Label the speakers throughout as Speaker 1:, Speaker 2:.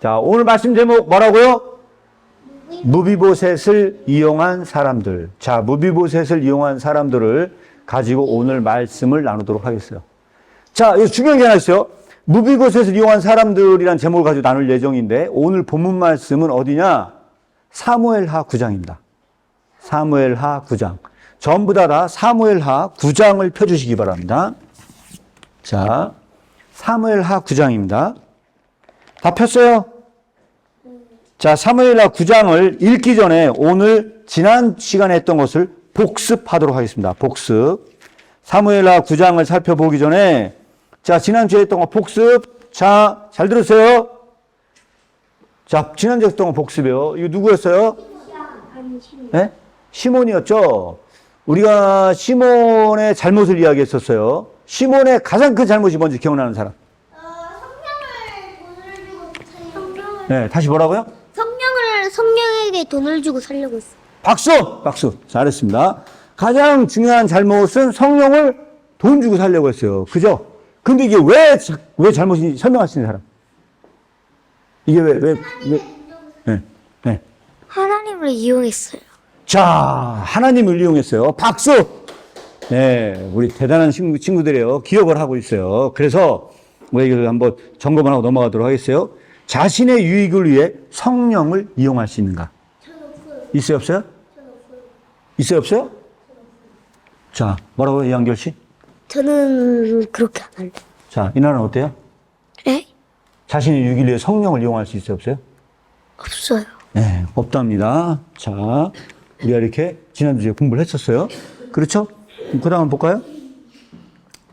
Speaker 1: 자, 오늘 말씀 제목 뭐라고요? 무비보셋을 이용한 사람들. 자, 무비보셋을 이용한 사람들을 가지고 오늘 말씀을 나누도록 하겠어요. 자, 여기 중요한 게 하나 있어요. 무비보셋을 이용한 사람들이란 제목을 가지고 나눌 예정인데 오늘 본문 말씀은 어디냐? 사무엘하 9장입니다. 사무엘하 9장. 전부 다 사무엘하 9장을 펴주시기 바랍니다. 자, 사무엘하 9장입니다. 다 폈어요? 자, 사무엘하 9장을 읽기 전에 오늘 지난 시간에 했던 것을 복습하도록 하겠습니다. 복습. 사무엘하 9장을 살펴보기 전에 자, 지난주에 했던 거 복습. 자, 잘 들으세요. 자, 지난주에 했던 거 복습이요. 이거 누구였어요? 네? 시몬이었죠? 우리가 시몬의 잘못을 이야기했었어요. 시몬의 가장 큰 잘못이 뭔지 기억나는 사람? 네, 다시 뭐라고요?
Speaker 2: 성령에게 돈을 주고 살려고 했어요.
Speaker 1: 박수! 박수. 잘했습니다. 가장 중요한 잘못은 성령을 돈 주고 살려고 했어요. 그죠? 근데 이게 왜 잘못인지 설명할 수 있는 사람? 이게 네, 네.
Speaker 2: 하나님을 이용했어요.
Speaker 1: 자, 하나님을 이용했어요. 박수! 네, 우리 대단한 친구들이에요. 기억을 하고 있어요. 그래서 우리 이걸 한번 점검을 하고 넘어가도록 하겠어요. 자신의 유익을 위해 성령을 이용할 수 있는가? 있어요, 없어요? 있어요, 없어요? 자, 뭐라고요, 이한결 씨?
Speaker 2: 저는 그렇게 안 할래요.
Speaker 1: 자, 이 나라는 어때요?
Speaker 2: 네?
Speaker 1: 자신의 유익을 위해 성령을 이용할 수 있어요, 없어요?
Speaker 2: 없어요.
Speaker 1: 네, 없답니다. 자, 우리가 이렇게 지난주에 공부를 했었어요. 그렇죠? 그 다음 한번 볼까요?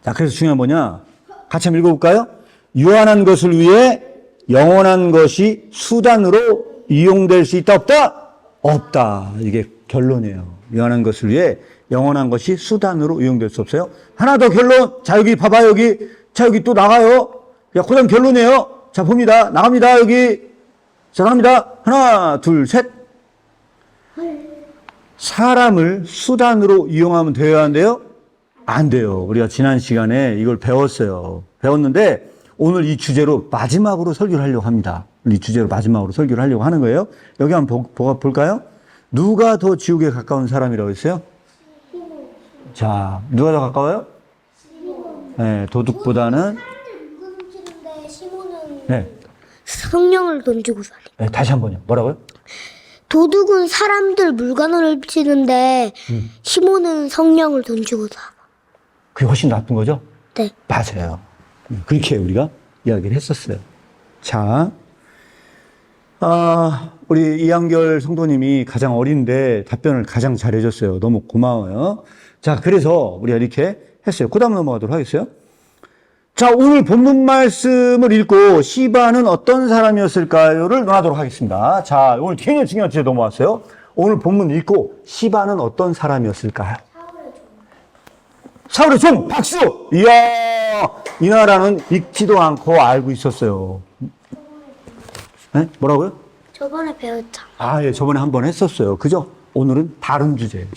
Speaker 1: 자, 그래서 중요한 뭐냐? 같이 한번 읽어볼까요? 유한한 것을 위해 영원한 것이 수단으로 이용될 수 있다, 없다? 없다. 이게 결론이에요. 유한한 것을 위해 영원한 것이 수단으로 이용될 수 없어요. 하나 더 결론. 자, 여기 봐봐요, 여기. 자, 여기 또 나가요. 야, 그 다음 결론이에요. 자, 봅니다. 나갑니다, 여기. 자, 나갑니다. 하나, 둘, 셋. 사람을 수단으로 이용하면 돼야 한대요? 안 돼요. 우리가 지난 시간에 이걸 배웠어요. 배웠는데 오늘 이 주제로 마지막으로 설교를 하려고 합니다. 이 주제로 마지막으로 설교를 하려고 하는 거예요. 여기 한번 볼까요? 누가 더 지옥에 가까운 사람이라고 했어요? 자, 누가 더 가까워요? 네, 도둑보다는 네.
Speaker 2: 성령을 돈 주고 살려.
Speaker 1: 네, 다시 한 번요. 뭐라고요?
Speaker 2: 도둑은 사람들 물건을 훔치는데 시몬은 성령을 돈 주고 사.
Speaker 1: 그게 훨씬 나쁜 거죠?
Speaker 2: 네.
Speaker 1: 맞아요. 그렇게 우리가 이야기를 했었어요. 자, 우리 이한결 성도님이 가장 어린데 답변을 가장 잘해줬어요. 너무 고마워요. 자, 그래서 우리가 이렇게 했어요. 그 다음 넘어가도록 하겠어요. 자, 오늘 본문 말씀을 읽고 시바는 어떤 사람이었을까요를 논하도록 하겠습니다. 자, 오늘 굉장히 중요한 주제 넘어왔어요. 오늘 본문 읽고 시바는 어떤 사람이었을까요? 사울의 종! 박수! 이야! 이 나라는 읽지도 않고 알고 있었어요. 네? 뭐라고요?
Speaker 2: 저번에 배웠잖아.
Speaker 1: 아, 예, 저번에 한번 했었어요. 그죠? 오늘은 다른 주제예요.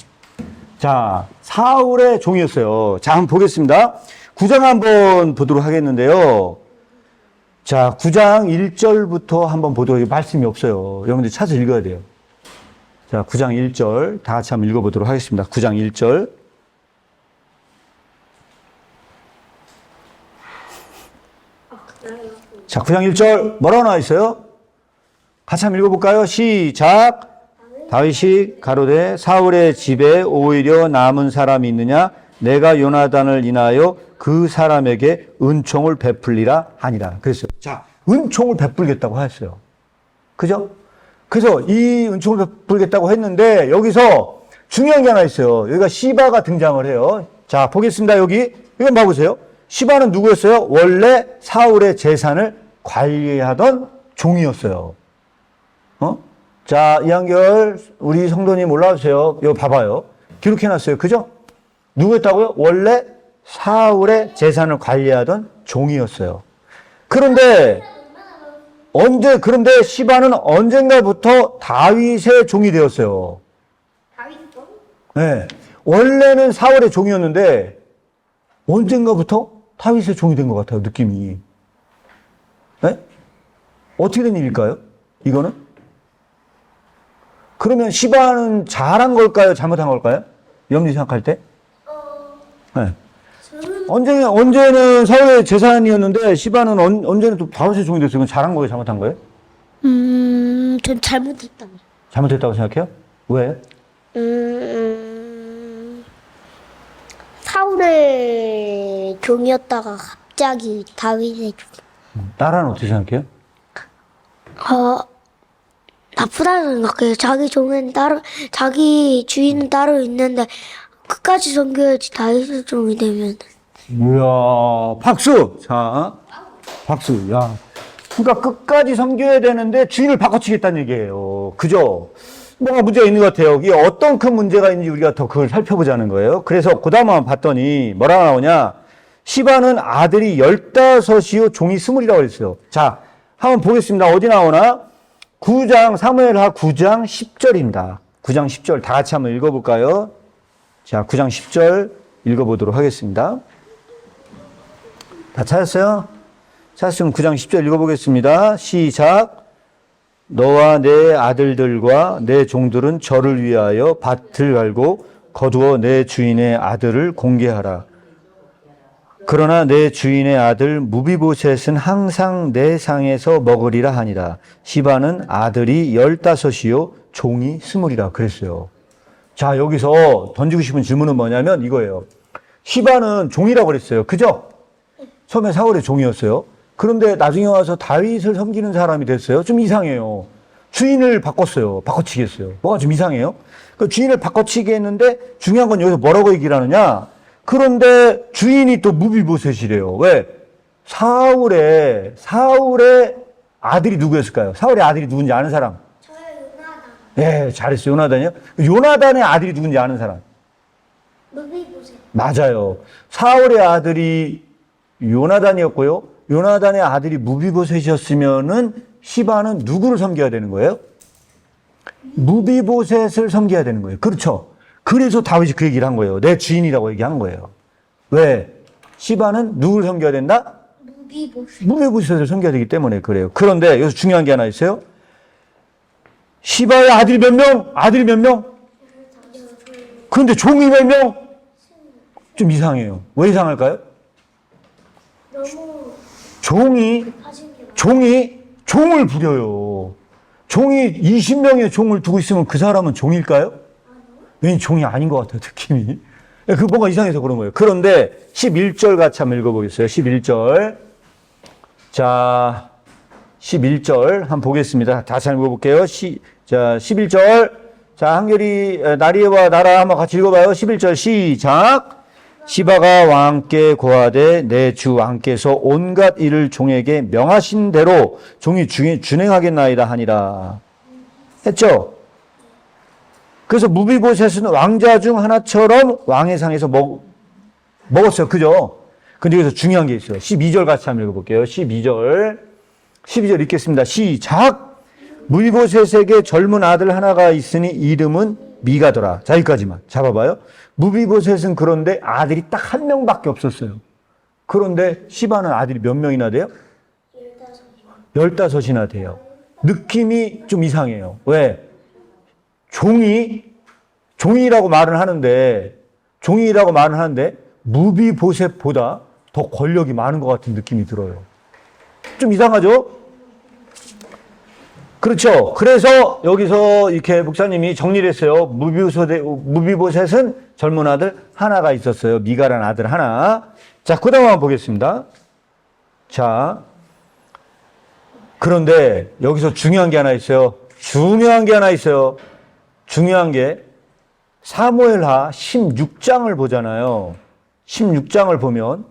Speaker 1: 자, 사울의 종이었어요. 자, 한번 보겠습니다. 9장 한번 보도록 하겠는데요. 자, 9장 1절부터 한번 보도록, 말씀이 없어요. 여러분들 찾아서 읽어야 돼요. 자, 9장 1절 다 같이 한번 읽어보도록 하겠습니다. 9장 1절. 자, 9장 1절 뭐라고 나와 있어요? 같이 한번 읽어볼까요? 시작. 다윗이 가로되 사울의 집에 오히려 남은 사람이 있느냐? 내가 요나단을 인하여 그 사람에게 은총을 베풀리라 하니라. 그랬어요. 자, 은총을 베풀겠다고 하였어요. 그죠? 그래서 이 은총을 베풀겠다고 했는데 여기서 중요한 게 하나 있어요. 여기가 시바가 등장을 해요. 자, 보겠습니다. 여기 봐보세요. 시바는 누구였어요? 원래 사울의 재산을 관리하던 종이었어요. 자, 이한결 우리 성도님 올라오세요. 이거 봐봐요. 기록해놨어요. 그죠? 누구였다고요? 원래 사울의 재산을 관리하던 종이었어요. 그런데 시바는 언젠가부터 다윗의 종이 되었어요. 네. 원래는 사울의 종이었는데 언젠가부터 다윗의 종이 된 것 같아요. 느낌이. 네? 어떻게 된 일일까요? 이거는? 그러면 시바는 잘한 걸까요? 잘못한 걸까요? 염리 생각할 때? 네. 언제는 사회 재산이었는데 시바는 언제는 또 다윗의 종이 됐어요. 이건 잘한 거예요? 잘못한 거예요?
Speaker 2: 전 잘못했다.
Speaker 1: 잘못했다고 생각해요? 왜?
Speaker 2: 사울의 종이었다가 갑자기 다윗의 종.
Speaker 1: 나라는 어떻게 생각해요?
Speaker 2: 나쁘다고 생각해요. 자기 종은 따로, 자기 주인은 따로 있는데 끝까지 섬겨야지 다윗의 종이 되면.
Speaker 1: 이야, 박수! 자, 박수. 야. 그러니까 끝까지 섬겨야 되는데 주인을 바꿔치겠다는 얘기예요. 그죠? 뭔가 문제가 있는 것 같아요. 이게 어떤 큰 문제가 있는지 우리가 더 그걸 살펴보자는 거예요. 그래서 그 다음 한번 봤더니 뭐라고 나오냐. 시바는 아들이 15이요 종이 20이라고 그랬어요. 자, 한번 보겠습니다. 어디 나오나? 9장, 사무엘하 9장 10절입니다. 9장 10절 다 같이 한번 읽어볼까요? 자, 9장 10절 읽어보도록 하겠습니다. 다 찾았어요? 찾았으면 9장 10절 읽어보겠습니다. 시작. 너와 내 아들들과 내 종들은 저를 위하여 밭을 갈고 거두어 내 주인의 아들을 공개하라. 그러나 내 주인의 아들 무비보셋은 항상 내 상에서 먹으리라 하니라. 시바는 아들이 15이요 종이 20이라 그랬어요. 자, 여기서 던지고 싶은 질문은 뭐냐면 이거예요. 시바는 종이라고 그랬어요. 그죠? 처음에 사울의 종이었어요. 그런데 나중에 와서 다윗을 섬기는 사람이 됐어요. 좀 이상해요. 주인을 바꿨어요. 바꿔치기 했어요. 뭐가 좀 이상해요? 그 주인을 바꿔치기 했는데 중요한 건 여기서 뭐라고 얘기를 하느냐? 그런데 주인이 또 무비보셋이래요. 왜? 사울의 아들이 누구였을까요? 사울의 아들이 누군지 아는 사람?
Speaker 2: 저요, 요나단.
Speaker 1: 예, 잘했어요. 요나단이요? 요나단의 아들이 누군지 아는 사람?
Speaker 2: 무비보셋.
Speaker 1: 맞아요. 사울의 아들이 요나단이었고요. 요나단의 아들이 무비보셋이었으면은 시바는 누구를 섬겨야 되는 거예요? 무비보셋을 섬겨야 되는 거예요. 그렇죠. 그래서 다윗이 그 얘기를 한 거예요. 내 주인이라고 얘기한 거예요. 왜? 시바는 누구를 섬겨야 된다? 무비보셋을 섬겨야 되기 때문에 그래요. 그런데 여기서 중요한 게 하나 있어요. 시바의 아들이 몇 명? 아들이 몇 명? 그런데 종이 몇 명? 좀 이상해요. 왜 이상할까요?
Speaker 2: 너무
Speaker 1: 종을 부려요. 종이 20명의 종을 두고 있으면 그 사람은 종일까요? 왠지 종이 아닌 것 같아요, 느낌이. 그 뭔가 이상해서 그런 거예요. 그런데 11절 같이 한번 읽어보겠어요. 11절. 자, 11절 한번 보겠습니다. 다시 한번 읽어볼게요. 자, 11절. 자, 한결이 나리와 나라 한번 같이 읽어봐요. 11절 시작. 시바가 왕께 고하되 내 주 왕께서 온갖 일을 종에게 명하신 대로 종이 준행하겠나이다 하니라. 했죠? 그래서 무비보셋은 왕자 중 하나처럼 왕의 상에서 먹었어요. 그죠? 근데 여기서 중요한 게 있어요. 12절 같이 한번 읽어볼게요. 12절 읽겠습니다. 시작. 무비보셋에게 젊은 아들 하나가 있으니 이름은 미가더라. 자, 여기까지만 잡아봐요. 무비보셋은 그런데 아들이 딱 한 명밖에 없었어요. 그런데 시바는 아들이 몇 명이나 돼요? 15이나 돼요. 느낌이 좀 이상해요. 왜? 종이라고 말은 하는데 무비보셋보다 더 권력이 많은 것 같은 느낌이 들어요. 좀 이상하죠? 그렇죠. 그래서 여기서 이렇게 목사님이 정리를 했어요. 무비보셋은 젊은 아들 하나가 있었어요. 미가라는 아들 하나. 자, 그 다음 한번 보겠습니다. 자, 그런데 여기서 중요한 게 하나 있어요. 중요한 게 사무엘하 16장을 보잖아요. 16장을 보면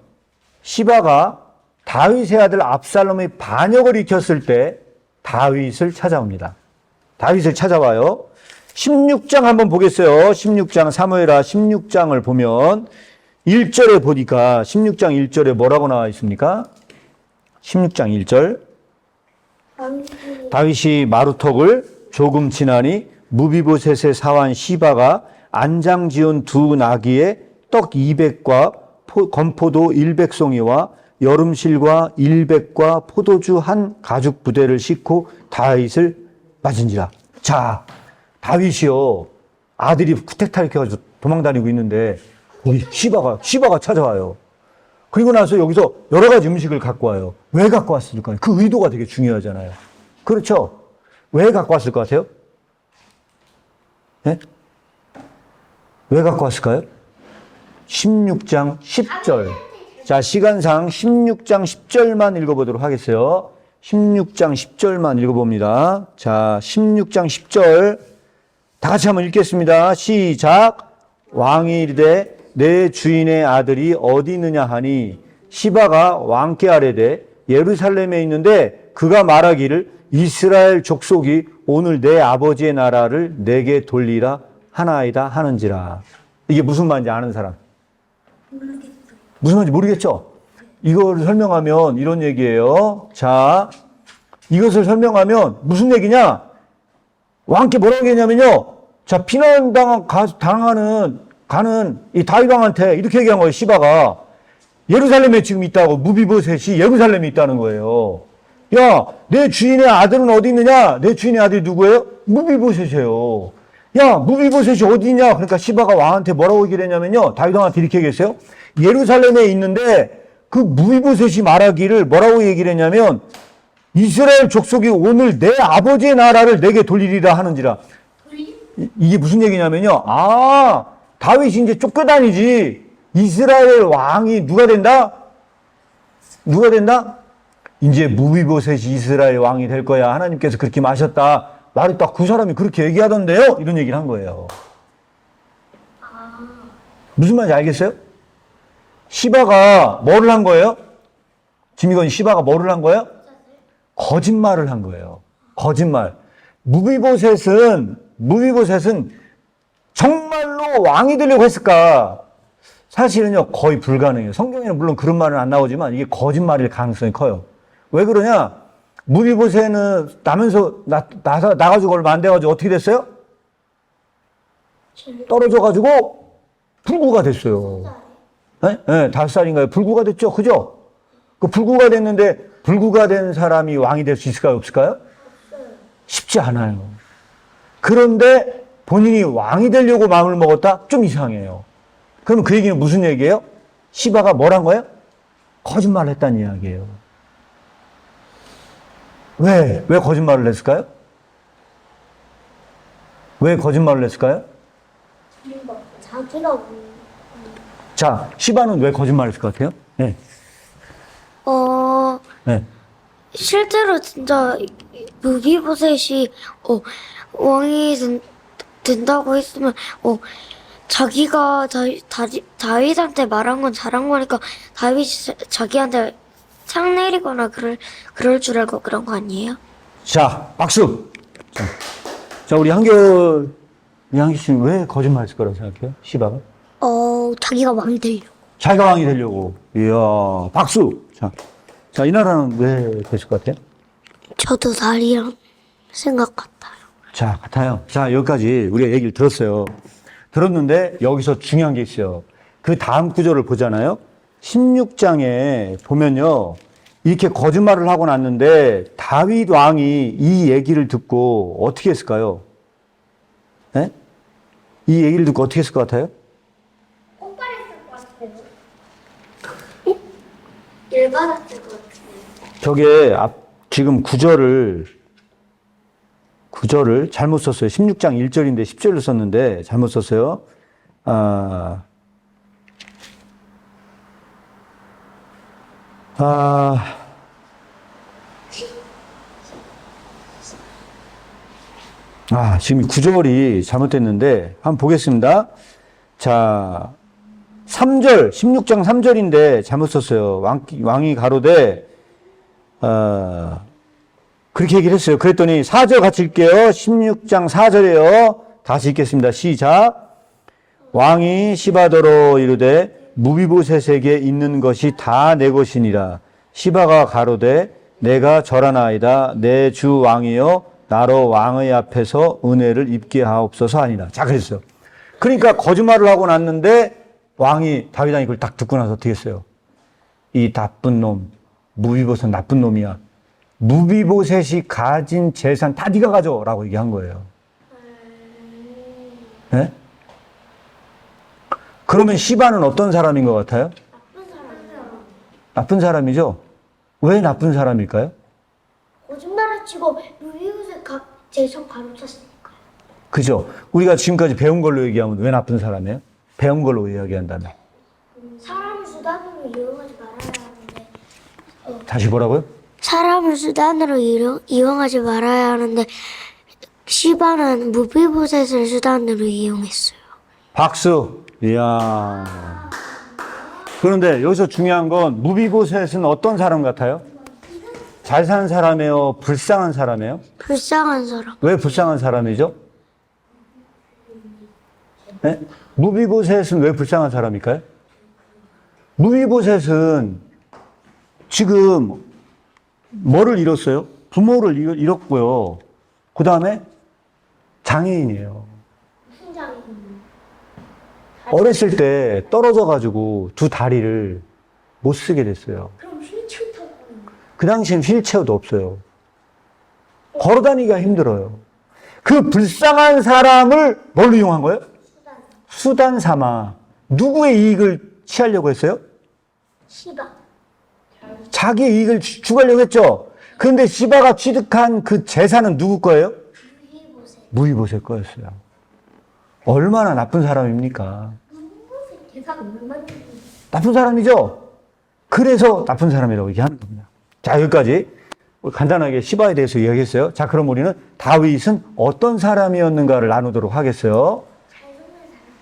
Speaker 1: 시바가 다윗의 아들 압살롬의 반역을 일으켰을 때 다윗을 찾아옵니다. 다윗을 찾아와요. 16장 한번 보겠어요. 16장 사무엘하 16장을 보면 1절에 보니까 16장 1절에 뭐라고 나와 있습니까? 16장 1절 다윗이 마루턱을 조금 지나니 무비보셋의 사환 시바가 안장 지은 두 나귀에 떡 200과 건포도 100송이와 여름실과 일백과 포도주 한 가죽 부대를 싣고 다윗을 맞은지라. 자, 다윗이요. 아들이 쿠데타 일으켜가지고 도망다니고 있는데 거기 시바가 찾아와요. 그리고 나서 여기서 여러 가지 음식을 갖고 와요. 왜 갖고 왔을까요? 그 의도가 되게 중요하잖아요. 그렇죠? 왜 갖고 왔을 것 같아요? 네? 왜 갖고 왔을까요? 16장 10절. 자, 시간상 16장 10절만 읽어보도록 하겠어요. 16장 10절만 읽어봅니다. 자, 16장 10절. 다 같이 한번 읽겠습니다. 시작. 왕이 이르되 내 주인의 아들이 어디 있느냐 하니 시바가 왕께 아뢰되 예루살렘에 있는데 그가 말하기를 이스라엘 족속이 오늘 내 아버지의 나라를 내게 돌리라 하나이다 하는지라. 이게 무슨 말인지 아는 사람? 무슨 말인지 모르겠죠? 이걸 설명하면 이런 얘기예요. 자, 이것을 설명하면 무슨 얘기냐? 왕께 뭐라고 했냐면요. 자, 가는 이 다윗 왕한테 이렇게 얘기한 거예요. 시바가. 예루살렘에 지금 있다고. 무비보셋이 예루살렘에 있다는 거예요. 야, 내 주인의 아들은 어디 있느냐? 내 주인의 아들이 누구예요? 무비보셋이에요. 야, 무비보셋이 어디 있냐? 그러니까 시바가 왕한테 뭐라고 얘기를 했냐면요. 다윗 왕한테 이렇게 얘기했어요. 예루살렘에 있는데 그 무비보셋이 말하기를 뭐라고 얘기를 했냐면 이스라엘 족속이 오늘 내 아버지의 나라를 내게 돌리리라 하는지라. 이게 무슨 얘기냐면요. 아, 다윗이 이제 쫓겨다니지. 이스라엘 왕이 누가 된다? 누가 된다? 이제 무비보셋이 이스라엘 왕이 될 거야. 하나님께서 그렇게 마셨다. 말했다. 그 사람이 그렇게 얘기하던데요? 이런 얘기를 한 거예요. 무슨 말인지 알겠어요? 시바가 뭐를 한 거예요? 지미건이 시바가 뭐를 한 거예요? 거짓말을 한 거예요. 거짓말. 무비보셋은 정말로 왕이 되려고 했을까? 사실은요, 거의 불가능해요. 성경에는 물론 그런 말은 안 나오지만 이게 거짓말일 가능성이 커요. 왜 그러냐? 무비보셋은 나가지고 얼마 안 돼가지고 어떻게 됐어요? 떨어져가지고 불구가 됐어요. 네? 네, 5살인가요? 불구가 됐죠? 그죠? 그 불구가 됐는데 불구가 된 사람이 왕이 될 수 있을까요? 없을까요? 쉽지 않아요. 그런데 본인이 왕이 되려고 마음을 먹었다? 좀 이상해요. 그럼 그 얘기는 무슨 얘기예요? 시바가 뭘 한 거예요? 거짓말을 했다는 이야기예요. 왜 거짓말을 했을까요? 왜 거짓말을 했을까요?
Speaker 2: 자기가
Speaker 1: 자, 시바는 왜 거짓말을 했을 것 같아요? 네. 네.
Speaker 2: 실제로 진짜 무비보셋이 왕이 된다고 했으면 자기가 다윗한테 말한 건 잘한 거니까 다윗이 자기한테 창 내리거나 그럴 줄 알고 그런 거 아니에요?
Speaker 1: 자, 박수. 자, 우리 한기 씨는 왜 거짓말했을 거라고 생각해요? 시바가?
Speaker 2: 자기가 왕이 되려고.
Speaker 1: 자기가 왕이 되려고. 이야, 박수. 자, 이 나라는 왜 됐을 것 같아요?
Speaker 2: 저도 다리랑 생각 같아요.
Speaker 1: 자, 같아요. 자, 여기까지 우리가 얘기를 들었어요. 들었는데 여기서 중요한 게 있어요. 그 다음 구절을 보잖아요. 16장에 보면요. 이렇게 거짓말을 하고 났는데 다윗 왕이 이 얘기를 듣고 어떻게 했을까요? 네? 이 얘기를 듣고 어떻게 했을 것 같아요?
Speaker 2: 열받았을 것 같아요.
Speaker 1: 저게 지금 구절을 잘못 썼어요. 16장 1절인데 10절을 썼는데 잘못 썼어요. 지금 구절이 잘못됐는데 한번 보겠습니다. 자, 3절, 16장 3절인데 잘못 썼어요. 왕이 가로되 그렇게 얘기를 했어요. 그랬더니 4절 같이 읽게요. 16장 4절에요. 다시 읽겠습니다. 시작. 왕이 시바더러 이르되 무비보셋에게 있는 것이 다 내 것이니라. 시바가 가로되 내가 절하나이다. 내 주 왕이여 나로 왕의 앞에서 은혜를 입게 하옵소서 하니라. 자, 그랬어요. 그러니까 거짓말을 하고 났는데 왕이 다윗 왕이 그걸 딱 듣고 나서 어떻게 했어요? 이 나쁜 놈, 무비보셋 나쁜 놈이야. 무비보셋이 가진 재산 다 네가 가져라고 얘기한 거예요. 네? 그러면 시바는 어떤 사람인 것 같아요? 나쁜 사람이죠? 왜 나쁜 사람일까요?
Speaker 2: 거짓말을 치고 무비보셋 재산 가로챘으니까요.
Speaker 1: 그죠? 우리가 지금까지 배운 걸로 얘기하면 왜 나쁜 사람이에요? 배운 걸로 이야기한다면.
Speaker 2: 사람을 수단으로 이용하지 말아야 하는데.
Speaker 1: 다시 뭐라고요?
Speaker 2: 사람을 수단으로 이용하지 말아야 하는데 시바는 무비보셋을 수단으로 이용했어요.
Speaker 1: 박수. 이야. 그런데 여기서 중요한 건 무비보셋은 어떤 사람 같아요? 잘 사는 사람이에요? 불쌍한 사람이에요?
Speaker 2: 불쌍한 사람.
Speaker 1: 왜 불쌍한 사람이죠? 네? 무비보셋은 왜 불쌍한 사람일까요? 무비보셋은 지금 뭐를 잃었어요? 부모를 잃었고요. 그 다음에 장애인이에요.
Speaker 2: 무슨 장애인?
Speaker 1: 어렸을 때 떨어져가지고 두 다리를 못 쓰게 됐어요.
Speaker 2: 그럼 휠체어 타고 가는 거야?
Speaker 1: 그 당시엔 휠체어도 없어요. 걸어다니기가 힘들어요. 그 불쌍한 사람을 뭘로 이용한 거예요? 수단 삼아. 누구의 이익을 취하려고 했어요?
Speaker 2: 시바.
Speaker 1: 자기의 이익을 추구하려고 했죠. 그런데 시바가 취득한 그 재산은 누구 거예요?
Speaker 2: 무비보셋.
Speaker 1: 무비보셋 거였어요. 얼마나 나쁜 사람입니까?
Speaker 2: 무비보셋 재산은 얼마나
Speaker 1: 나쁜 사람이죠? 그래서 나쁜 사람이라고 얘기하는 겁니다. 자, 여기까지 간단하게 시바에 대해서 이야기했어요. 자, 그럼 우리는 다윗은 어떤 사람이었는가를 나누도록 하겠어요.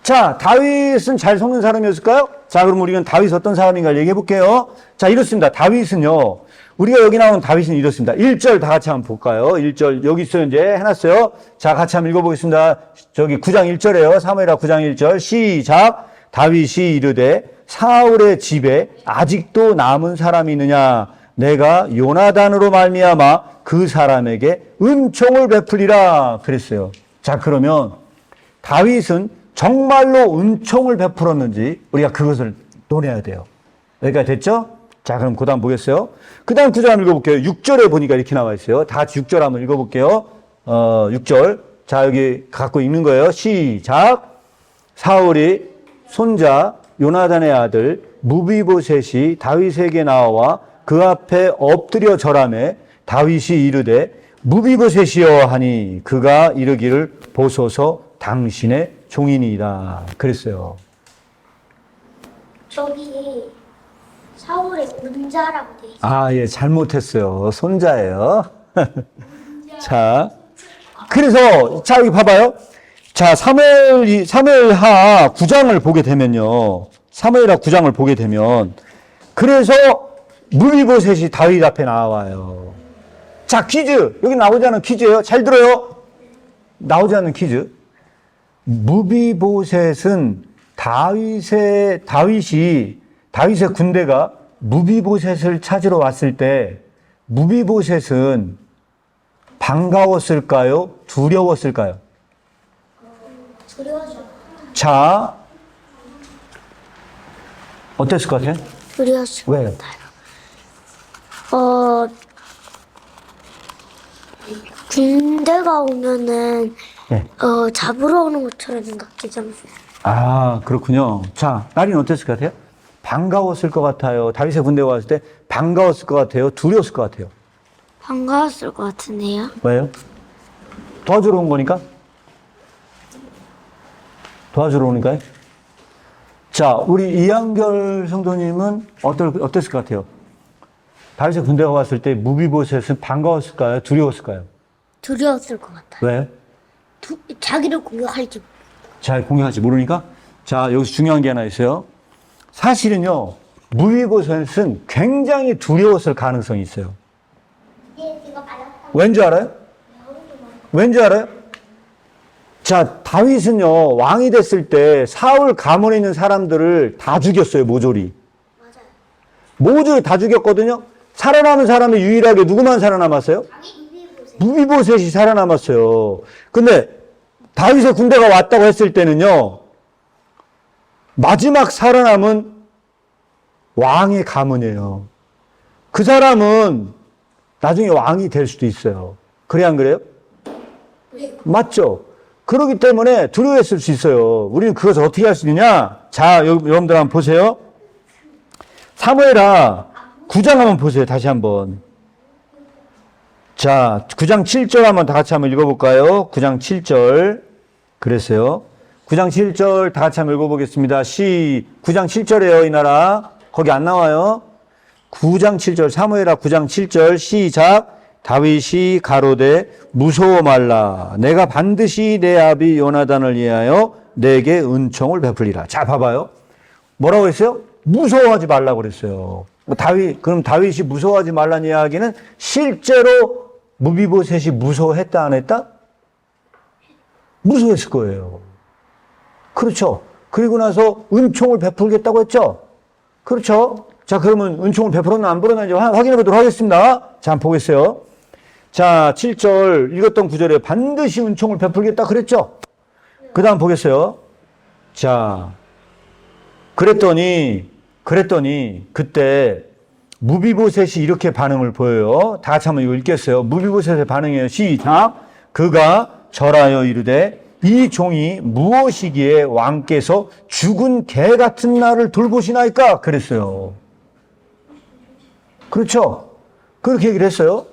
Speaker 1: 자, 다윗은 잘 속는 사람이었을까요? 자, 그럼 우리는 다윗 어떤 사람인가 얘기해 볼게요. 자, 이렇습니다. 다윗은요, 우리가 여기 나오는 다윗은 이렇습니다. 1절 다 같이 한번 볼까요? 1절, 여기서 이제 해놨어요. 자, 같이 한번 읽어보겠습니다. 저기 9장 1절에요. 사무엘하 9장 1절. 시작. 다윗이 이르되 사울의 집에 아직도 남은 사람이 있느냐? 내가 요나단으로 말미암아 그 사람에게 은총을 베풀리라. 그랬어요. 자, 그러면 다윗은 정말로 은총을 베풀었는지 우리가 그것을 논해야 돼요. 여기까지 됐죠? 자, 그럼 그 다음 보겠어요. 그 다음 9절 한번 읽어볼게요. 6절에 보니까 이렇게 나와 있어요. 다 같이 6절 한번 읽어볼게요. 6절. 자, 여기 갖고 읽는 거예요. 시작. 사울이 손자 요나단의 아들 무비보셋이 다윗에게 나와 그 앞에 엎드려 절하매 다윗이 이르되 무비보셋이여 하니 그가 이르기를 보소서 당신의 종이니이다. 그랬어요.
Speaker 2: 저기 사울의 문자라고 돼 있어요.
Speaker 1: 아, 예, 잘못했어요. 손자예요. 자, 그래서 자, 여기 봐봐요. 자, 사무엘하 9장을 보게 되면요. 사무엘하 9장을 보게 되면 그래서 무비보셋이 다윗 앞에 나와요. 자, 퀴즈. 여기 나오지 않은 퀴즈예요. 잘 들어요. 나오지 않는 퀴즈. 무비보셋은 다윗의 군대가 무비보셋을 찾으러 왔을 때 무비보셋은 반가웠을까요? 두려웠을까요?
Speaker 2: 두려워져.
Speaker 1: 자, 어땠을 것 같아요?
Speaker 2: 두려웠을 것
Speaker 1: 왜?
Speaker 2: 같아요. 군대가 오면은
Speaker 1: 네.
Speaker 2: 잡으러 오는 것처럼 생각되잖아요.
Speaker 1: 아, 그렇군요. 자, 나리는 어땠을 것 같아요? 반가웠을 것 같아요. 다윗의 군대가 왔을 때 반가웠을 것 같아요. 두려웠을 것 같아요.
Speaker 2: 반가웠을 것 같은데요.
Speaker 1: 왜요? 도와주러 온 거니까? 도와주러 오니까요? 자, 우리 이한결 성도님은 어땠을 것 같아요? 다윗의 군대가 왔을 때 무비보셋은 반가웠을까요? 두려웠을까요?
Speaker 2: 두려웠을 것 같아요.
Speaker 1: 왜?
Speaker 2: 자기를 공격할지.
Speaker 1: 잘 공략할지 모르니까? 자, 여기서 중요한 게 하나 있어요. 사실은요, 무비보셋은 굉장히 두려웠을 가능성이 있어요. 왠지 알아요? 왠지 알아요? 자, 다윗은요, 왕이 됐을 때 사울 가문에 있는 사람들을 다 죽였어요, 모조리.
Speaker 2: 맞아요.
Speaker 1: 모조리 다 죽였거든요? 살아남은 사람이 유일하게 누구만 살아남았어요? 무비보셋이 살아남았어요. 근데 다윗의 군대가 왔다고 했을 때는요, 마지막 살아남은 왕의 가문이에요. 그 사람은 나중에 왕이 될 수도 있어요. 그래 안 그래요? 맞죠? 그렇기 때문에 두려워했을 수 있어요. 우리는 그것을 어떻게 할 수 있느냐? 자, 여러분들 한번 보세요. 사무엘하 9장 한번 보세요. 다시 한번. 자, 9장 7절 한번 다 같이 한번 읽어볼까요? 9장 7절. 그랬어요. 9장 7절 다 같이 한번 읽어보겠습니다. 9장 7절이에요, 이 나라. 거기 안 나와요. 9장 7절, 사무엘하 9장 7절, 시작. 다윗이 가로되 무서워 말라. 내가 반드시 내 아비 요나단을 위하여 내게 은총을 베풀리라. 자, 봐봐요. 뭐라고 했어요? 무서워하지 말라고 그랬어요. 그럼 다윗이 무서워하지 말라는 이야기는 실제로 무비보셋이 무서워했다, 안 했다? 무서워했을 거예요. 그렇죠. 그리고 나서 은총을 베풀겠다고 했죠. 그렇죠. 자, 그러면 은총을 베풀었나 안 베풀었나 이제 확인해 보도록 하겠습니다. 자, 한번 보겠어요. 자, 7절 읽었던 구절에 반드시 은총을 베풀겠다 그랬죠. 그 다음 보겠어요. 자, 그랬더니 그때 무비보셋이 이렇게 반응을 보여요. 다 같이 한번 이거 읽겠어요. 무비보셋의 반응이에요. 시작. 그가 절하여 이르되 이 종이 무엇이기에 왕께서 죽은 개 같은 나를 돌보시나이까? 그랬어요. 그렇죠? 그렇게 얘기를 했어요.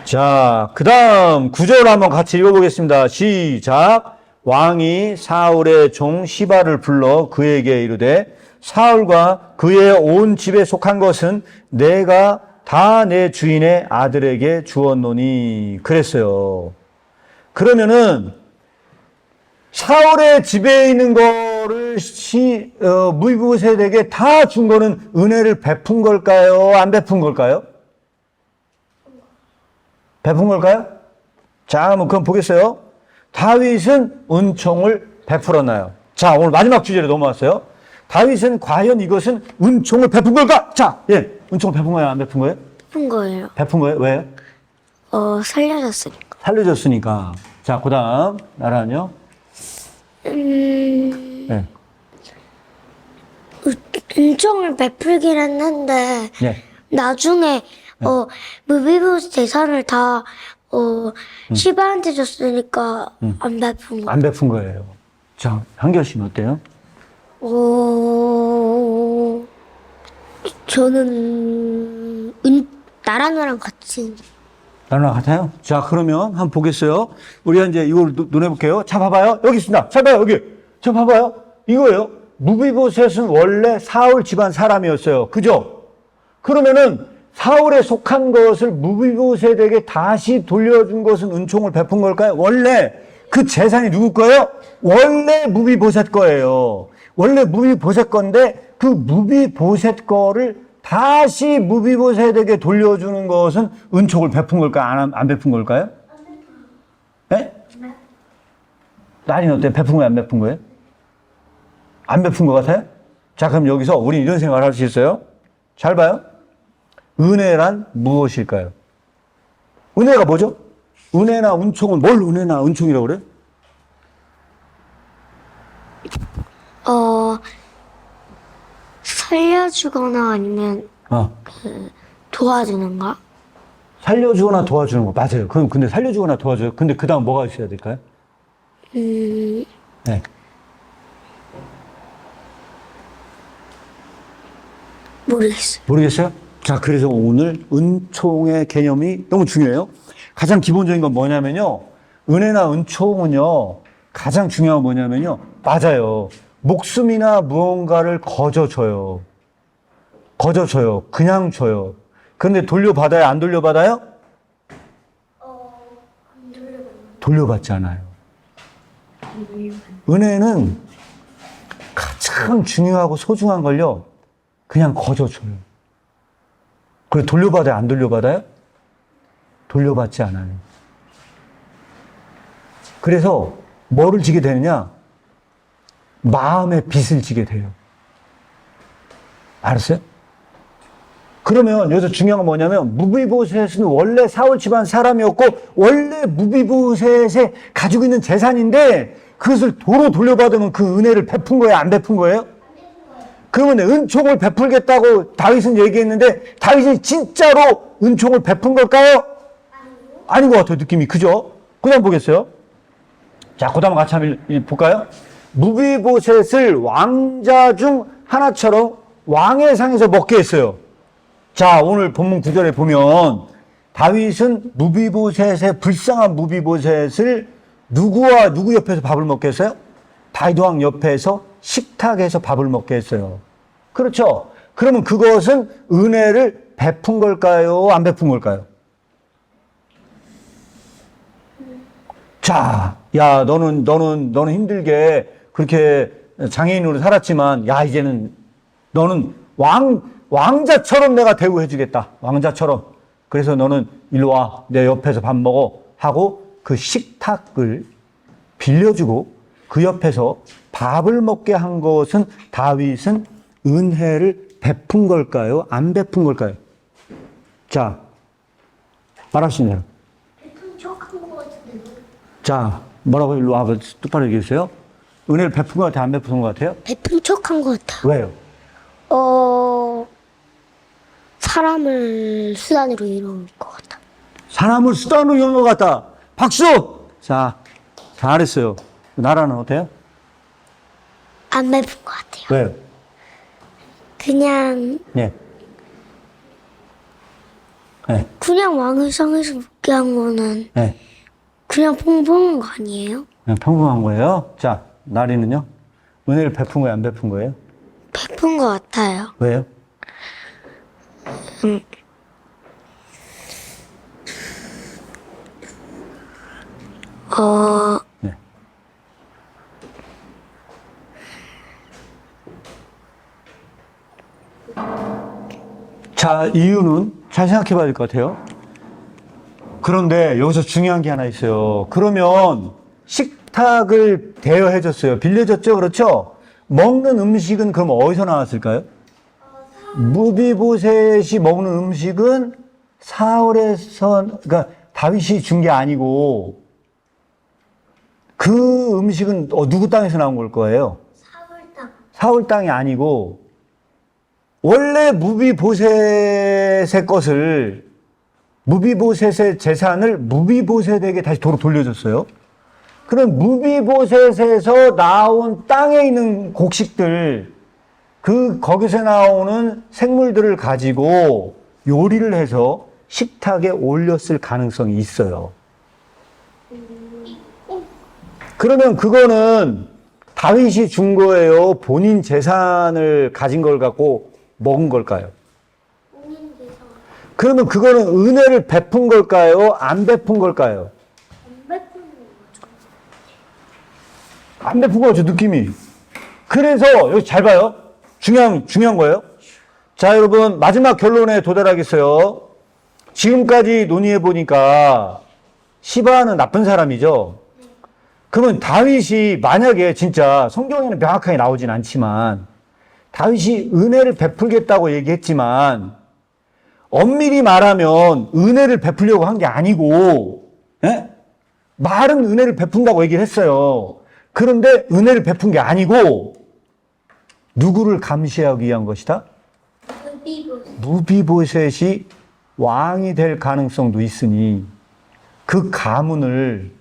Speaker 1: 자, 그 다음 9절 한번 같이 읽어보겠습니다. 시작. 왕이 사울의 종 시바를 불러 그에게 이르되 사울과 그의 온 집에 속한 것은 내가 다 내 주인의 아들에게 주었노니 그랬어요. 그러면은 사울의 집에 있는 거를 무비보셋에게 다 준 거는 은혜를 베푼 걸까요? 안 베푼 걸까요? 베푼 걸까요? 자, 한번 그럼 보겠어요. 다윗은 은총을 베풀었나요? 자, 오늘 마지막 주제로 넘어왔어요. 다윗은 과연 이것은 은총을 베푼 걸까? 자, 예, 은총을 베푼 거예요? 안 베푼 거예요?
Speaker 2: 베푼 거예요.
Speaker 1: 베푼 거예요? 왜요?
Speaker 2: 살려줬으니까.
Speaker 1: 살려줬으니까. 자, 그 다음 나라는요? 네.
Speaker 2: 은총을 베풀긴 했는데
Speaker 1: 네.
Speaker 2: 나중에 무비보셋 재산을 다 시바한테 줬으니까 안 베푼 거.
Speaker 1: 안 베푼 거예요. 자, 한결 씨는 어때요?
Speaker 2: 저는 나랑 같이.
Speaker 1: 나랑 같아요? 자, 그러면 한번 보겠어요. 우리가 이제 이걸 눈에 볼게요. 자, 봐봐요. 여기 있습니다. 잘 봐요, 여기. 자, 봐봐요. 이거예요. 무비보셋은 원래 사울 집안 사람이었어요. 그죠? 그러면은 사울에 속한 것을 무비보셋에게 다시 돌려준 것은 은총을 베푼 걸까요? 원래 그 재산이 누구 거예요? 원래 무비보셋 거예요. 원래 무비보셋 건데 그 무비보셋 거를 다시 무비보셋에게 돌려주는 것은 은총을 베푼 걸까요? 안 베푼 걸까요? 네? 나는 어때요? 베푼 거예요? 안 베푼 거예요? 안 베푼 것 같아요? 자, 그럼 여기서 우리 이런 생각을 할 수 있어요. 잘 봐요. 은혜란 무엇일까요? 은혜가 뭐죠? 은혜나 은총은 뭘 은혜나 은총이라고 그래요?
Speaker 2: 살려주거나 아니면 도와주는가?
Speaker 1: 살려주거나 도와주는 거 맞아요. 그럼 근데 살려주거나 도와줘요. 근데 그 다음 뭐가 있어야 될까요? 네.
Speaker 2: 모르겠어요.
Speaker 1: 모르겠어요? 자, 그래서 오늘 은총의 개념이 너무 중요해요. 가장 기본적인 건 뭐냐면요. 은혜나 은총은요. 가장 중요한 건 뭐냐면요. 맞아요. 목숨이나 무언가를 거저줘요. 거저줘요. 그냥 줘요. 그런데 돌려받아요? 안 돌려받아요?
Speaker 2: 안 돌려받아요.
Speaker 1: 돌려받지 않아요. 은혜는 가장 중요하고 소중한 걸요. 그냥 거저줘요. 그래 돌려받아요? 안 돌려받아요? 돌려받지 않아요. 그래서 뭐를 지게 되느냐? 마음의 빚을 지게 돼요. 알았어요? 그러면 여기서 중요한 건 뭐냐면 무비보셋은 원래 사울 집안 사람이었고 원래 무비보셋에 가지고 있는 재산인데 그것을 도로 돌려받으면 그 은혜를 베푼 거예요? 안 베푼 거예요? 그러면 은총을 베풀겠다고 다윗은 얘기했는데 다윗이 진짜로 은총을 베푼 걸까요? 아닌 것 같아요. 느낌이. 그죠? 그 다음 보겠어요. 자, 그 다음 같이 한번 볼까요? 무비보셋을 왕자 중 하나처럼 왕의 상에서 먹게 했어요. 자, 오늘 본문 9절에 보면 다윗은 무비보셋의 불쌍한 무비보셋을 누구와 누구 옆에서 밥을 먹게 했어요? 다윗 왕 옆에서 식탁에서 밥을 먹게 했어요. 그렇죠? 그러면 그것은 은혜를 베푼 걸까요? 안 베푼 걸까요? 자, 야, 너는 힘들게 그렇게 장애인으로 살았지만, 야, 이제는 너는 왕자처럼 내가 대우해주겠다. 왕자처럼. 그래서 너는 일로 와. 내 옆에서 밥 먹어. 하고 그 식탁을 빌려주고 그 옆에서 밥을 먹게 한 것은 다윗은 은혜를 베푼 걸까요? 안 베푼 걸까요? 자, 말하시네요.
Speaker 2: 베푼 척한 것 같은데.
Speaker 1: 자, 뭐라고 일로 와봐. 똑바로 얘기해주세요. 은혜를 베푼 것 같아요? 안 베푼 것 같아요?
Speaker 2: 베푼 척한 것 같아요.
Speaker 1: 왜요?
Speaker 2: 사람을 수단으로 이용한 것 같아.
Speaker 1: 사람을 수단으로 이용한 것 같다. 박수! 자, 잘했어요. 나라는 어때요?
Speaker 2: 안 베푼 것 같아요.
Speaker 1: 왜요?
Speaker 2: 그냥
Speaker 1: 예. 예.
Speaker 2: 그냥 왕을 상에서 먹게 한 거는
Speaker 1: 예.
Speaker 2: 그냥 평범한 거 아니에요?
Speaker 1: 그냥 평범한 거예요. 자, 나리는요? 은혜를 베푼 거예요? 안 베푼 거예요?
Speaker 2: 베푼 것 같아요.
Speaker 1: 왜요? 네. 자, 이유는 잘 생각해 봐야 될 것 같아요. 그런데 여기서 중요한 게 하나 있어요. 그러면 식탁을 대여해 줬어요. 빌려줬죠? 그렇죠? 먹는 음식은 그럼 어디서 나왔을까요? 무비보셋이 먹는 음식은 사울에서, 그러니까 다윗이 준 게 아니고 그 음식은 누구 땅에서 나온 걸 거예요? 사울 땅이 아니고 원래 무비보셋의 것을 무비보셋의 재산을 무비보셋에게 다시 도로 돌려줬어요. 그럼 무비보셋에서 나온 땅에 있는 곡식들 거기서 나오는 생물들을 가지고 요리를 해서 식탁에 올렸을 가능성이 있어요. 그러면 그거는 다윗이 준 거예요? 본인 재산을 가진 걸 갖고 먹은 걸까요? 그러면 그거는 은혜를 베푼 걸까요? 안 베푼 걸까요? 안 베푼 거죠, 느낌이. 그래서 여기 잘 봐요. 중요한 거예요. 자, 여러분, 마지막 결론에 도달하겠어요. 지금까지 논의해 보니까 시바는 나쁜 사람이죠. 그러면 다윗이 만약에 진짜 성경에는 명확하게 나오진 않지만 다윗이 은혜를 베풀겠다고 얘기했지만 엄밀히 말하면 은혜를 베풀려고 한 게 아니고, 예? 말은 은혜를 베푼다고 얘기를 했어요. 그런데 은혜를 베푼 게 아니고 누구를 감시하기 위한 것이다? 무비보셋이 왕이 될 가능성도 있으니 그 가문을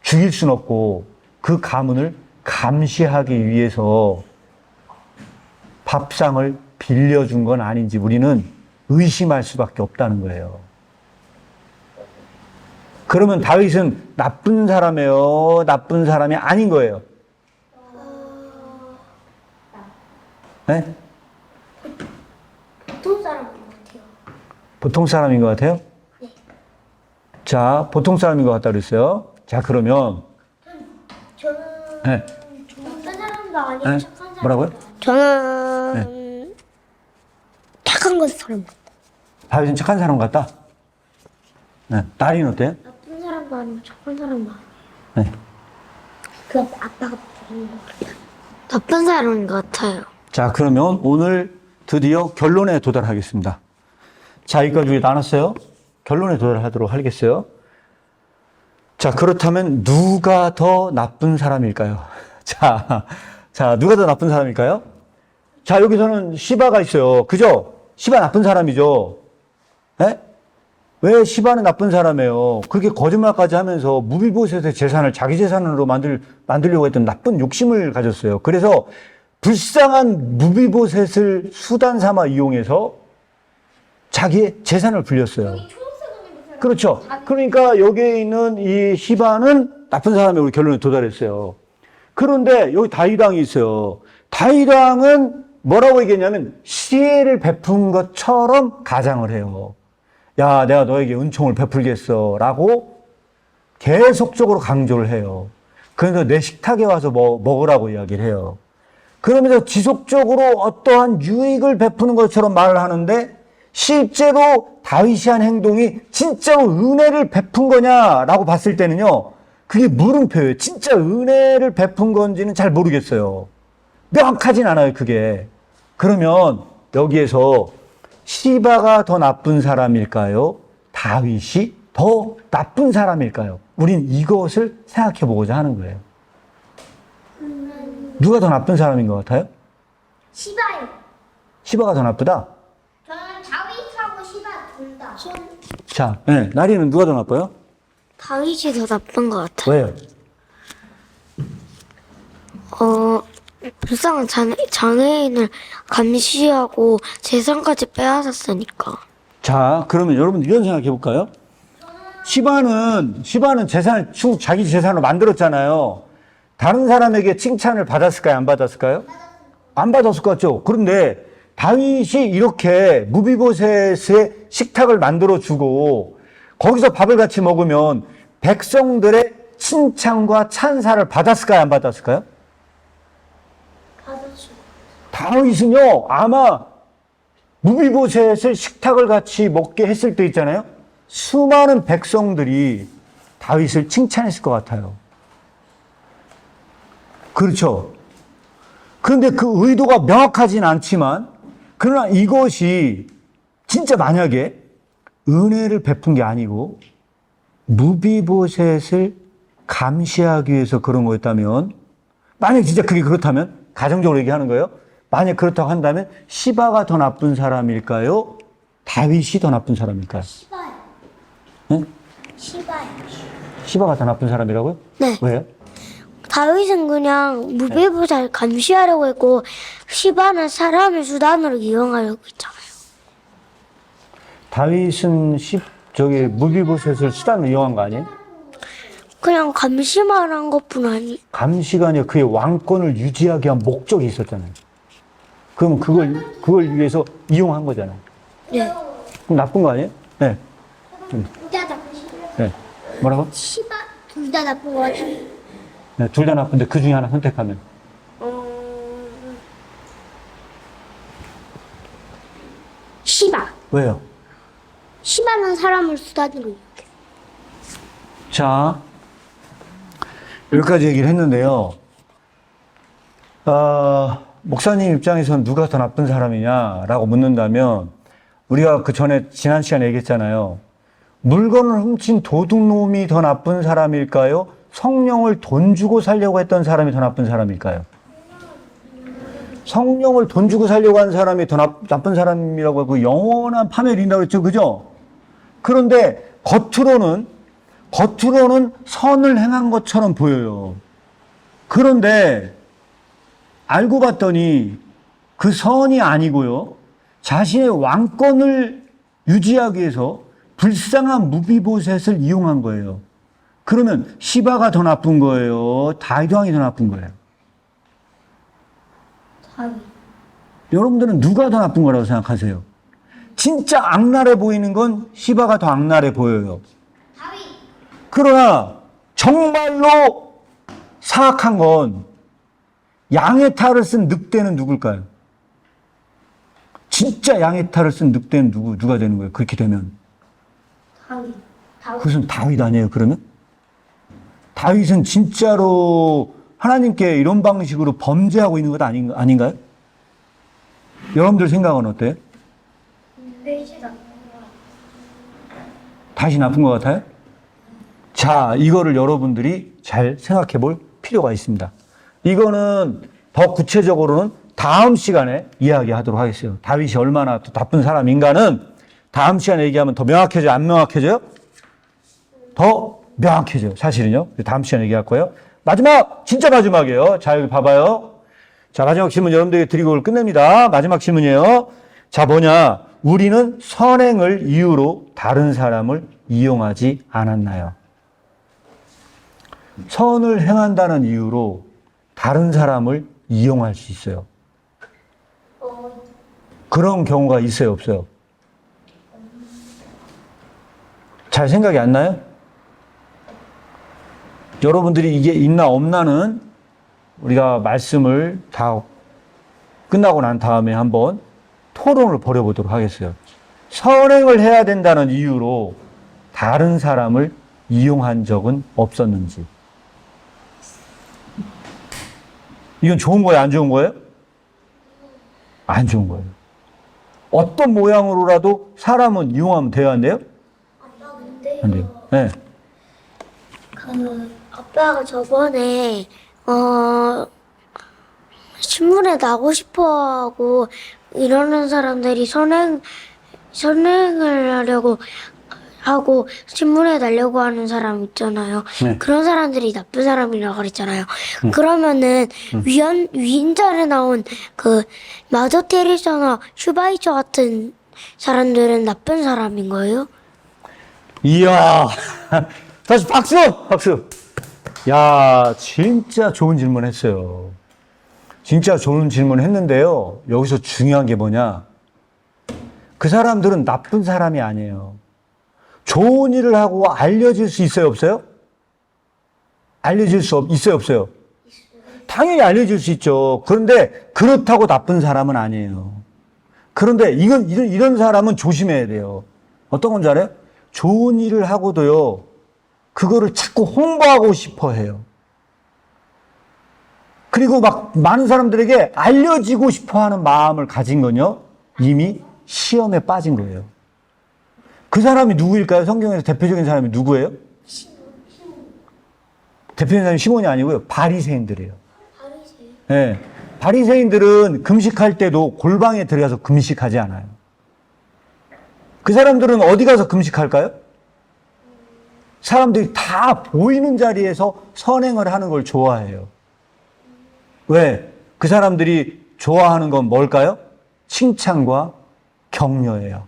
Speaker 1: 죽일 순 없고 그 가문을 감시하기 위해서 밥상을 빌려준 건 아닌지 우리는 의심할 수밖에 없다는 거예요. 그러면 다윗은 나쁜 사람이에요? 나쁜 사람이 아닌 거예요? 네?
Speaker 2: 보통 사람인 것 같아요.
Speaker 1: 보통 사람인 것 같아요?
Speaker 2: 네.
Speaker 1: 자, 보통 사람인 것 같다 그랬어요. 자, 그러면
Speaker 2: 저는
Speaker 1: 네.
Speaker 2: 나쁜 사람도 아니고
Speaker 1: 네?
Speaker 2: 착한 사람.
Speaker 1: 뭐라고요?
Speaker 2: 저는 착한 것 사람.
Speaker 1: 다윗은 착한 사람 같다? 네. 나리는 어때요?
Speaker 2: 나쁜 사람도 아니고 착한 사람도 아니에요.
Speaker 1: 네.
Speaker 2: 그 아빠가 부르는 거 같아요. 나쁜 사람인 것 같아요.
Speaker 1: 자, 그러면 오늘 드디어 결론에 도달하겠습니다. 자, 여기까지 나눴어요. 결론에 도달하도록 하겠어요. 자, 그렇다면 누가 더 나쁜 사람일까요? 자, 누가 더 나쁜 사람일까요? 자, 여기서는 시바가 있어요. 그죠? 시바 나쁜 사람이죠. 예? 왜 시바는 나쁜 사람이에요? 그렇게 거짓말까지 하면서 무비보셋의 재산을 자기 재산으로 만들려고 했던 나쁜 욕심을 가졌어요. 그래서 불쌍한 무비보셋을 수단 삼아 이용해서 자기의 재산을 불렸어요. 그렇죠. 그러니까 여기에 있는 이 시바는 나쁜 사람이 우리 결론에 도달했어요. 그런데 여기 다윗 왕이 있어요. 다윗 왕은 뭐라고 얘기했냐면 시혜를 베푼 것처럼 가장을 해요. 야, 내가 너에게 은총을 베풀겠어 라고 계속적으로 강조를 해요. 그래서 내 식탁에 와서 먹으라고 이야기를 해요. 그러면서 지속적으로 어떠한 유익을 베푸는 것처럼 말을 하는데 실제로 다윗이 한 행동이 진짜로 은혜를 베푼 거냐라고 봤을 때는요, 그게 물음표예요. 진짜 은혜를 베푼 건지는 잘 모르겠어요. 명확하진 않아요, 그게. 그러면 여기에서 시바가 더 나쁜 사람일까요? 다윗이 더 나쁜 사람일까요? 우린 이것을 생각해 보고자 하는 거예요. 누가 더 나쁜 사람인 것 같아요?
Speaker 3: 시바요.
Speaker 1: 시바가 더 나쁘다?
Speaker 3: 저는 다윗하고 시바 둘 다.
Speaker 1: 자, 네, 나리는 누가 더 나빠요?
Speaker 2: 다윗이 더 나쁜 것 같아요.
Speaker 1: 왜요?
Speaker 2: 불쌍한 장애인을 감시하고 재산까지 빼앗았으니까.
Speaker 1: 자, 그러면 여러분 이런 생각해 볼까요? 시바는 자기 재산으로 만들었잖아요. 다른 사람에게 칭찬을 받았을까요? 안 받았을까요? 안 받았을 것 같죠? 그런데 다윗이 이렇게 무비보셋의 식탁을 만들어주고 거기서 밥을 같이 먹으면 백성들의 칭찬과 찬사를 받았을까요? 안 받았을까요? 다윗은요, 아마 무비보셋을 식탁을 같이 먹게 했을 때 있잖아요. 수많은 백성들이 다윗을 칭찬했을 것 같아요. 그렇죠. 그런데 그 의도가 명확하진 않지만, 그러나 이것이 진짜 만약에 은혜를 베푼 게 아니고 무비보셋을 감시하기 위해서 그런 거였다면, 만약 진짜 그게 그렇다면, 가정적으로 얘기하는 거예요. 만약 그렇다고 한다면 시바가 더 나쁜 사람일까요? 다윗이 더 나쁜 사람일까요?
Speaker 3: 시바요.
Speaker 1: 응?
Speaker 3: 시바요.
Speaker 1: 시바가 더 나쁜 사람이라고요?
Speaker 2: 네.
Speaker 1: 왜요?
Speaker 2: 다윗은 그냥 무비보살 감시하려고 했고 시바는 사람을 수단으로 이용하려고 했잖아요.
Speaker 1: 다윗은 무비보셋을 수단으로 이용한 거 아니에요?
Speaker 2: 그냥 감시만 한 것뿐 아니.
Speaker 1: 감시가 아니라 그의 왕권을 유지하기 위한 목적이 있었잖아요. 그럼 그걸 위해서 이용한 거잖아요.
Speaker 2: 네.
Speaker 1: 그럼 나쁜 거 아니에요? 네.
Speaker 3: 둘 다 나쁘시.
Speaker 1: 네. 뭐라고?
Speaker 3: 시바 둘 다 나쁜 거 같아요.
Speaker 1: 네, 둘 다 나쁜데 그 중에 하나 선택하면.
Speaker 3: 시바.
Speaker 1: 왜요?
Speaker 3: 시바는 사람을 수단으로 이용해.
Speaker 1: 자, 여기까지 얘기를 했는데요. 목사님 입장에서는 누가 더 나쁜 사람이냐라고 묻는다면, 우리가 그 전에 지난 시간에 얘기했잖아요. 물건을 훔친 도둑놈이 더 나쁜 사람일까요? 성령을 돈 주고 살려고 했던 사람이 더 나쁜 사람일까요? 성령을 돈 주고 살려고 한 사람이 더 나쁜 사람이라고 하고 영원한 파멸이 있다고 그랬죠. 그죠? 그런데 겉으로는 선을 행한 것처럼 보여요. 그런데 알고 봤더니 그 선이 아니고요. 자신의 왕권을 유지하기 위해서 불쌍한 무비보셋을 이용한 거예요. 그러면 시바가 더 나쁜 거예요? 다윗 왕이 더 나쁜 거예요?
Speaker 3: 다윗.
Speaker 1: 여러분들은 누가 더 나쁜 거라고 생각하세요? 진짜 악랄해 보이는 건 시바가 더 악랄해 보여요.
Speaker 3: 다윗.
Speaker 1: 그러나 정말로 사악한 건 양의 탈을 쓴 늑대는 누굴까요? 진짜 양의 탈을 쓴 늑대는 누가 되는 거예요? 그렇게 되면.
Speaker 3: 다윗.
Speaker 1: 그것은 다윗 아니에요, 그러면? 다윗은 진짜로 하나님께 이런 방식으로 범죄하고 있는 것 아닌가요? 여러분들 생각은 어때요? 다윗이 나쁜 것 같아요? 자, 이거를 여러분들이 잘 생각해 볼 필요가 있습니다. 이거는 더 구체적으로는 다음 시간에 이야기하도록 하겠어요. 다윗이 얼마나 또 나쁜 사람인가는 다음 시간에 얘기하면 더 명확해져요? 안 명확해져요? 더 명확해져요. 사실은요. 다음 시간에 얘기할 거예요. 마지막, 진짜 마지막이에요. 자, 여기 봐봐요. 자, 마지막 질문 여러분들에게 드리고 오늘 끝냅니다. 마지막 질문이에요. 자, 뭐냐. 우리는 선행을 이유로 다른 사람을 이용하지 않았나요? 선을 행한다는 이유로 다른 사람을 이용할 수 있어요. 그런 경우가 있어요, 없어요? 잘 생각이 안 나요? 여러분들이 이게 있나 없나는 우리가 말씀을 다 끝나고 난 다음에 한번 토론을 벌여보도록 하겠어요. 선행을 해야 된다는 이유로 다른 사람을 이용한 적은 없었는지. 이건 좋은 거예요, 안 좋은 거예요? 안 좋은 거예요. 어떤 모양으로라도 사람은 이용하면 돼요, 안 돼요? 안 돼요. 네.
Speaker 2: 아빠가 저번에 신문에 나고 싶어하고 이러는 사람들이 선행을 하려고 하고 신문에 나려고 하는 사람 있잖아요.
Speaker 1: 네.
Speaker 2: 그런 사람들이 나쁜 사람이라고 그랬잖아요. 그러면은 위인전에 나온 그 마더 테레사나 슈바이처 같은 사람들은 나쁜 사람인 거예요?
Speaker 1: 이야, 다시 박수! 박수! 야, 진짜 좋은 질문 했어요. 진짜 좋은 질문 했는데요. 여기서 중요한 게 뭐냐. 그 사람들은 나쁜 사람이 아니에요. 좋은 일을 하고 알려질 수 있어요, 없어요? 알려질 수 있어요, 없어요? 당연히 알려질 수 있죠. 그런데 그렇다고 나쁜 사람은 아니에요. 그런데 이런 사람은 조심해야 돼요. 어떤 건지 알아요? 좋은 일을 하고도요, 그거를 자꾸 홍보하고 싶어 해요. 그리고 막 많은 사람들에게 알려지고 싶어 하는 마음을 가진 건요, 이미 시험에 빠진 거예요. 그 사람이 누구일까요? 성경에서 대표적인 사람이 누구예요? 대표적인 사람이 시몬이 아니고요, 바리새인들이에요. 네. 바리새인들은 금식할 때도 골방에 들어가서 금식하지 않아요. 그 사람들은 어디 가서 금식할까요? 사람들이 다 보이는 자리에서 선행을 하는 걸 좋아해요. 왜? 그 사람들이 좋아하는 건 뭘까요? 칭찬과 격려예요.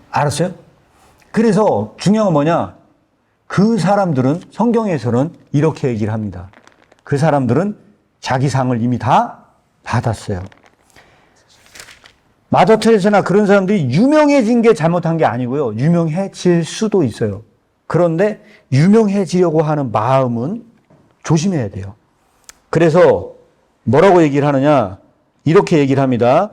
Speaker 1: 알았어요? 그래서 중요한 건 뭐냐? 그 사람들은 성경에서는 이렇게 얘기를 합니다. 그 사람들은 자기 상을 이미 다 받았어요. 마더 테레사나 그런 사람들이 유명해진 게 잘못한 게 아니고요. 유명해질 수도 있어요. 그런데 유명해지려고 하는 마음은 조심해야 돼요. 그래서 뭐라고 얘기를 하느냐? 이렇게 얘기를 합니다.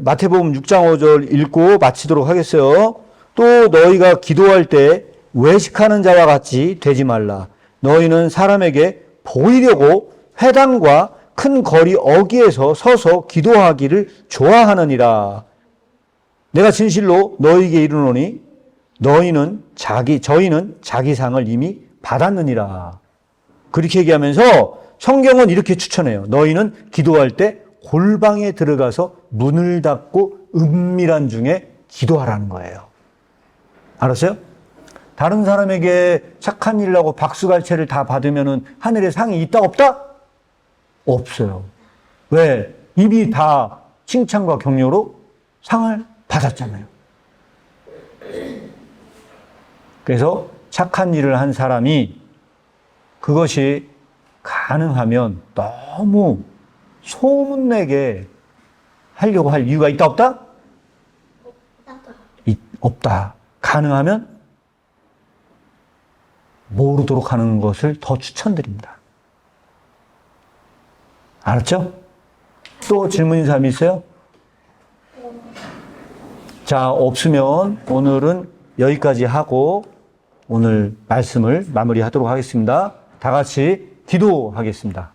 Speaker 1: 마태복음 6장 5절 읽고 마치도록 하겠어요. 또 너희가 기도할 때 외식하는 자와 같이 되지 말라. 너희는 사람에게 보이려고 회당과 큰 거리 어귀에서 서서 기도하기를 좋아하느니라. 내가 진실로 너희에게 이르노니 저희는 자기 상을 이미 받았느니라. 그렇게 얘기하면서 성경은 이렇게 추천해요. 너희는 기도할 때 골방에 들어가서 문을 닫고 은밀한 중에 기도하라는 거예요. 알았어요? 다른 사람에게 착한 일을 하고 박수갈채를 다 받으면은 하늘에 상이 있다 없다? 없어요. 왜? 입이 다 칭찬과 격려로 상을 받았잖아요. 그래서 착한 일을 한 사람이 그것이 가능하면 너무 소문내게 하려고 할 이유가 있다 없다? 없다. 가능하면 모르도록 하는 것을 더 추천드립니다. 알았죠? 또 질문인 사람이 있어요? 자, 없으면 오늘은 여기까지 하고 오늘 말씀을 마무리하도록 하겠습니다. 다 같이 기도하겠습니다.